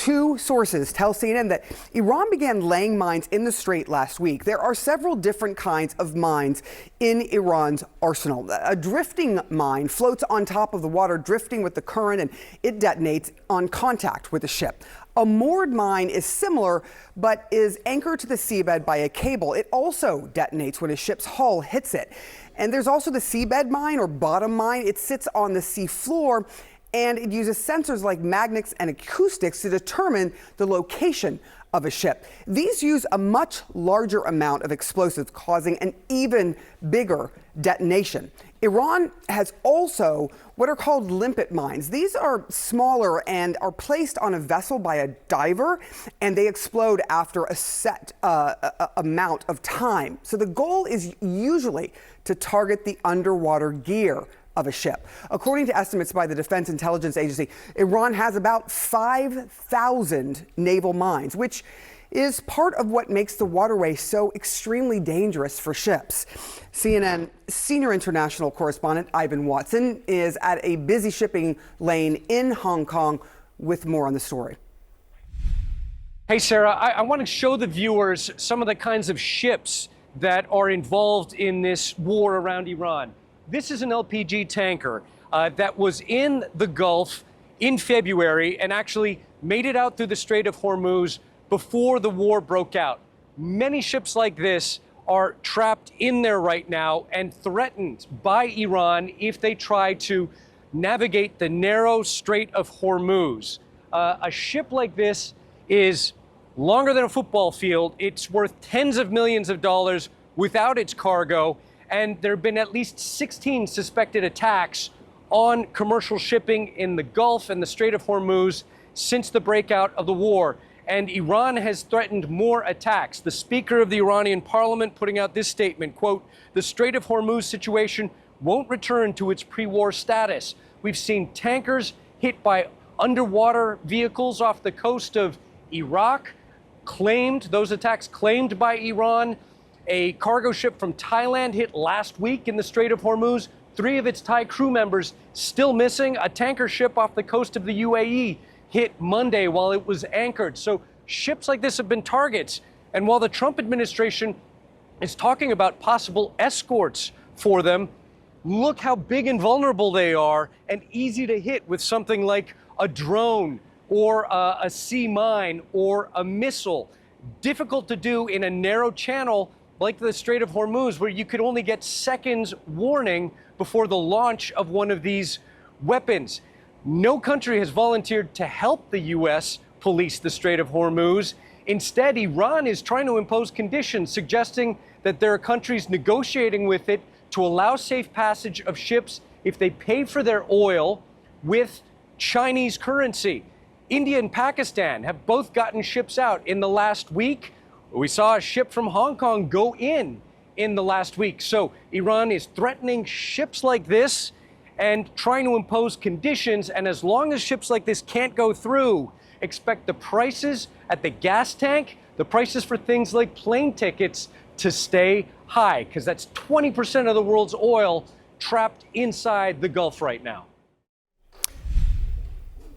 Two sources tell CNN that Iran began laying mines in the Strait last week. There are several different kinds of mines in Iran's arsenal. A drifting mine floats on top of the water, drifting with the current, and it detonates on contact with a ship. A moored mine is similar, but is anchored to the seabed by a cable. It also detonates when a ship's hull hits it. And there's also the seabed mine or bottom mine. It sits on the sea floor, and it uses sensors like magnets and acoustics to determine the location of a ship. These use a much larger amount of explosives, causing an even bigger detonation. Iran has also what are called limpet mines. These are smaller and are placed on a vessel by a diver, and they explode after a set amount of time. So the goal is usually to target the underwater gear of a ship. According to estimates by the Defense Intelligence Agency, Iran has about 5,000 naval mines, which is part of what makes the waterway so extremely dangerous for ships. CNN senior international correspondent Ivan Watson is at a busy shipping lane in Hong Kong with more on the story. Hey, Sarah, I want to show the viewers some of the kinds of ships that are involved in this war around Iran. This is an LPG tanker that was in the Gulf in February and actually made it out through the Strait of Hormuz before the war broke out. Many ships like this are trapped in there right now and threatened by Iran if they try to navigate the narrow Strait of Hormuz. A ship like this is longer than a football field. It's worth tens of millions of dollars without its cargo. And there have been at least 16 suspected attacks on commercial shipping in the Gulf and the Strait of Hormuz since the breakout of the war. And Iran has threatened more attacks. The Speaker of the Iranian parliament putting out this statement, quote, "The Strait of Hormuz situation won't return to its pre-war status. We've seen tankers hit by underwater vehicles off the coast of Iraq, those attacks claimed by Iran. A cargo ship from Thailand hit last week in the Strait of Hormuz. 3 of its Thai crew members still missing. A tanker ship off the coast of the UAE hit Monday while it was anchored. So ships like this have been targets. And while the Trump administration is talking about possible escorts for them, look how big and vulnerable they are and easy to hit with something like a drone or a sea mine or a missile. Difficult to do in a narrow channel like the Strait of Hormuz, where you could only get seconds warning before the launch of one of these weapons. No country has volunteered to help the U.S. police the Strait of Hormuz. Instead, Iran is trying to impose conditions, suggesting that there are countries negotiating with it to allow safe passage of ships if they pay for their oil with Chinese currency. India and Pakistan have both gotten ships out in the last week. We saw a ship from Hong Kong go in the last week. So Iran is threatening ships like this and trying to impose conditions. And as long as ships like this can't go through, expect the prices at the gas tank, the prices for things like plane tickets to stay high, because that's 20% of the world's oil trapped inside the Gulf right now.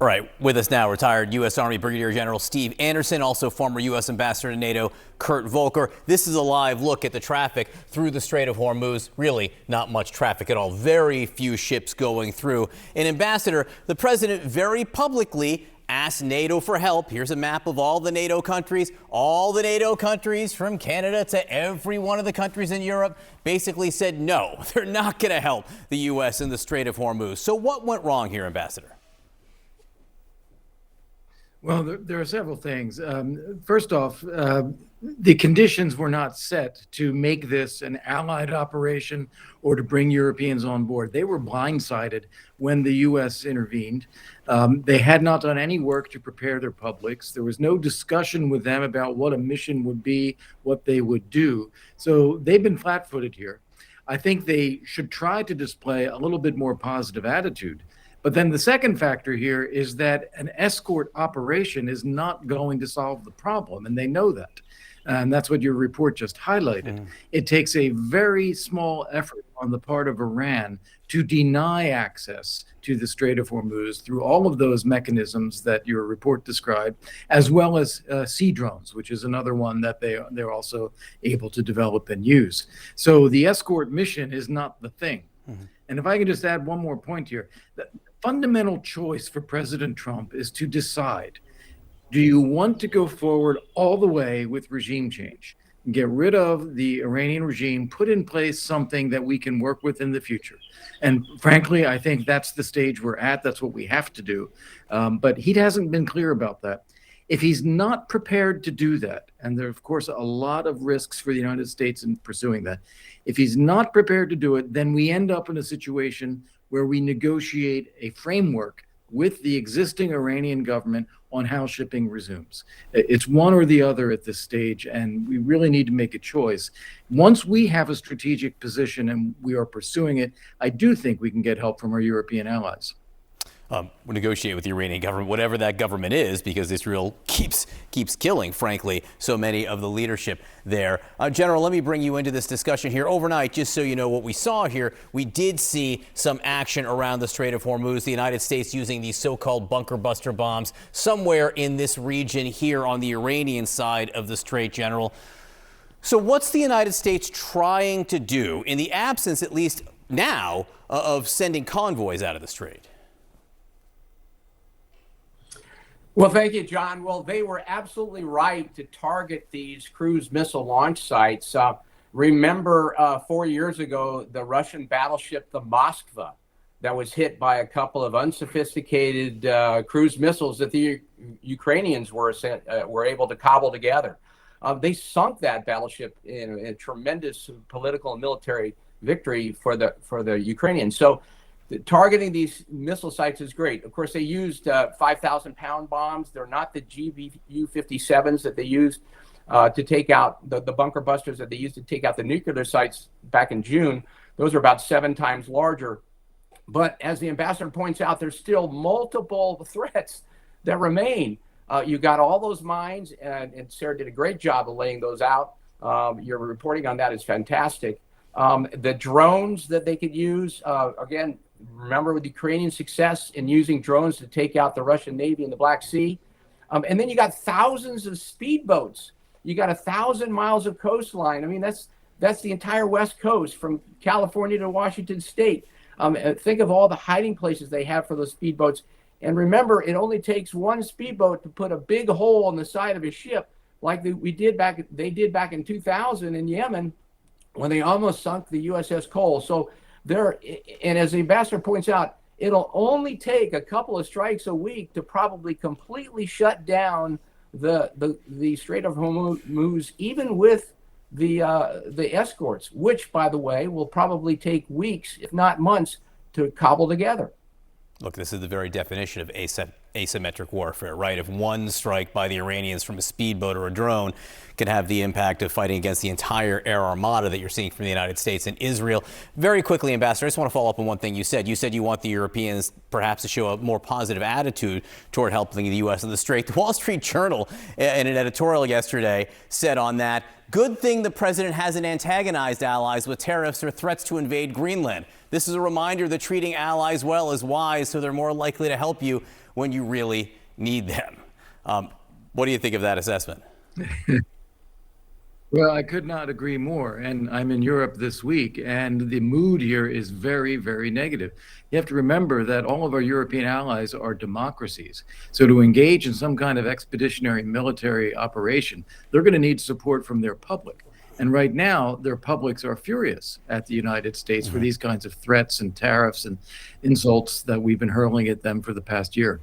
All right, with us now, retired U.S. Army Brigadier General Steve Anderson, also former U.S. Ambassador to NATO Kurt Volker. This is a live look at the traffic through the Strait of Hormuz. Really not much traffic at all. Very few ships going through. And Ambassador, the president very publicly asked NATO for help. Here's a map of all the NATO countries. All the NATO countries from Canada to every one of the countries in Europe basically said no, they're not going to help the U.S. in the Strait of Hormuz. So what went wrong here, Ambassador? Well, there are several things. First off, the conditions were not set to make this an allied operation or to bring Europeans on board. They were blindsided when the U.S. intervened. They had not done any work to prepare their publics. There was no discussion with them about what a mission would be, what they would do. So they've been flat-footed here. I think they should try to display a little bit more positive attitude. But then the second factor here is that an escort operation is not going to solve the problem, and they know that. And that's what your report just highlighted. It takes a very small effort on the part of Iran to deny access to the Strait of Hormuz through all of those mechanisms that your report described, as well as sea drones, which is another one that they're also able to develop and use. So the escort mission is not the thing. Mm-hmm. And if I can just add one more point here, the fundamental choice for President Trump is to decide, do you want to go forward all the way with regime change? Get rid of the Iranian regime, put in place something that we can work with in the future. And frankly, I think that's the stage we're at. That's what we have to do. But he hasn't been clear about that. If he's not prepared to do that, and there are, of course, a lot of risks for the United States in pursuing that, if he's not prepared to do it, then we end up in a situation where we negotiate a framework with the existing Iranian government on how shipping resumes. It's one or the other at this stage, and we really need to make a choice. Once we have a strategic position and we are pursuing it, I do think we can get help from our European allies. Negotiate with the Iranian government, whatever that government is, because Israel keeps killing, frankly, so many of the leadership there. General, let me bring you into this discussion here. Overnight, just so you know what we saw here, we did see some action around the Strait of Hormuz, the United States using these so-called bunker buster bombs somewhere in this region here on the Iranian side of the Strait, General. So what's the United States trying to do in the absence, at least now, of sending convoys out of the Strait? Well, thank you, John. Well, they were absolutely right to target these cruise missile launch sites. Remember 4 years ago, the Russian battleship, the Moskva, that was hit by a couple of unsophisticated cruise missiles that the Ukrainians were able to cobble together. They sunk that battleship in a tremendous political and military victory for the Ukrainians. So targeting these missile sites is great. Of course, they used 5,000-pound bombs. They're not the GBU-57s that they used to take out the bunker busters that they used to take out the nuclear sites back in June. Those are about 7 times larger. But as the ambassador points out, there's still multiple threats that remain. You got all those mines, and Sarah did a great job of laying those out. Your reporting on that is fantastic. The drones that they could use, again, remember with Ukrainian success in using drones to take out the Russian Navy in the Black Sea. And then you got thousands of speedboats. You got 1,000 miles of coastline. I mean, that's the entire West Coast from California to Washington State. Think of all the hiding places they have for those speedboats. And remember, it only takes one speedboat to put a big hole in the side of a ship, like they did back in 2000 in Yemen, when they almost sunk the USS Cole. So and as the ambassador points out, it'll only take a couple of strikes a week to probably completely shut down the Strait of Hormuz, even with the escorts, which, by the way, will probably take weeks, if not months, to cobble together. Look, this is the very definition of asymmetric warfare, right? If one strike by the Iranians from a speedboat or a drone can have the impact of fighting against the entire air armada that you're seeing from the United States and Israel. Very quickly, Ambassador, I just want to follow up on one thing you said. You said you want the Europeans perhaps to show a more positive attitude toward helping the U.S. in the Strait. The Wall Street Journal, in an editorial yesterday, said on that, good thing the president hasn't antagonized allies with tariffs or threats to invade Greenland. This is a reminder that treating allies well is wise, so they're more likely to help you when you really need them. What do you think of that assessment? Well, I could not agree more. And I'm in Europe this week, and the mood here is very, very negative. You have to remember that all of our European allies are democracies. So to engage in some kind of expeditionary military operation, they're going to need support from their public. And right now, their publics are furious at the United States for these kinds of threats and tariffs and insults that we've been hurling at them for the past year.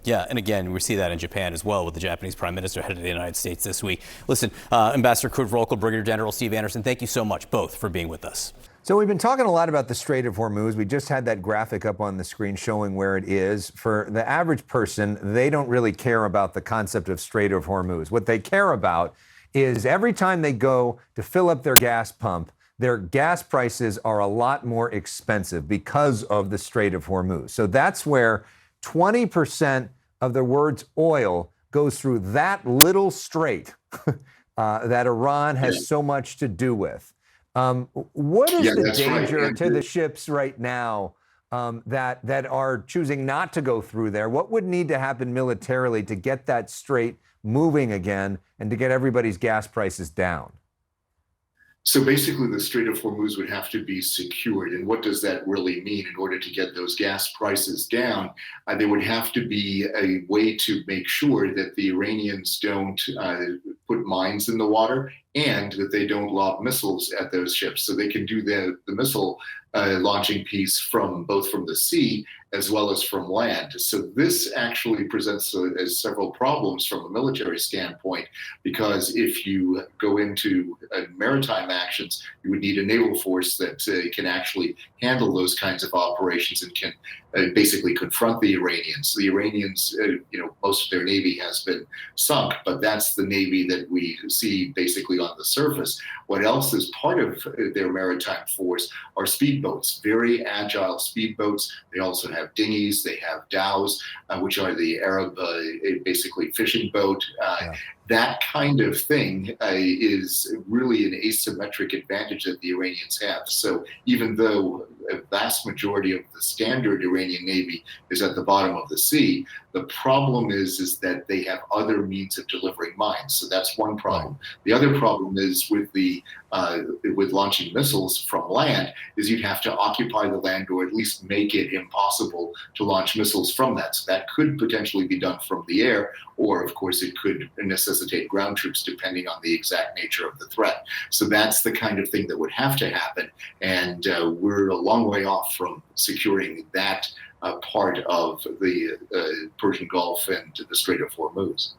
Yeah, and again, we see that in Japan as well, with the Japanese Prime Minister headed to the United States this week. Listen, Ambassador Kurt Volker, Brigadier General Steve Anderson, thank you so much, both, for being with us. So we've been talking a lot about the Strait of Hormuz. We just had that graphic up on the screen showing where it is. For the average person, they don't really care about the concept of Strait of Hormuz. What they care about is every time they go to fill up their gas pump, their gas prices are a lot more expensive because of the Strait of Hormuz. So that's where 20% of the world's oil goes through that little strait that Iran has so much to do with. What is Yeah, the that's right. danger And to the ships right now that are choosing not to go through there? What would need to happen militarily to get that strait moving again and to get everybody's gas prices down? So basically, the Strait of Hormuz would have to be secured. And what does that really mean? In order to get those gas prices down, there would have to be a way to make sure that the Iranians don't put mines in the water and that they don't lob missiles at those ships. So they can do the missile launching piece from both from the sea as well as from land. So this actually presents as several problems from a military standpoint, because if you go into maritime actions, you would need a naval force that can actually handle those kinds of operations and can basically confront the Iranians. The Iranians, most of their navy has been sunk, but that's the navy that we see basically on the surface. What else is part of their maritime force are speedboats, very agile speedboats. They also have dinghies, they have dhows, which are the Arab basically fishing boat. That kind of thing is really an asymmetric advantage that the Iranians have. So even though a vast majority of the standard Iranian Navy is at the bottom of the sea, the problem is that they have other means of delivering mines. So that's one problem. The other problem is with launching missiles from land is you'd have to occupy the land or at least make it impossible to launch missiles from that. So that could potentially be done from the air, or of course it could necessitate ground troops depending on the exact nature of the threat. So that's the kind of thing that would have to happen. And we're a long way off from securing that part of the Persian Gulf and the Strait of Hormuz.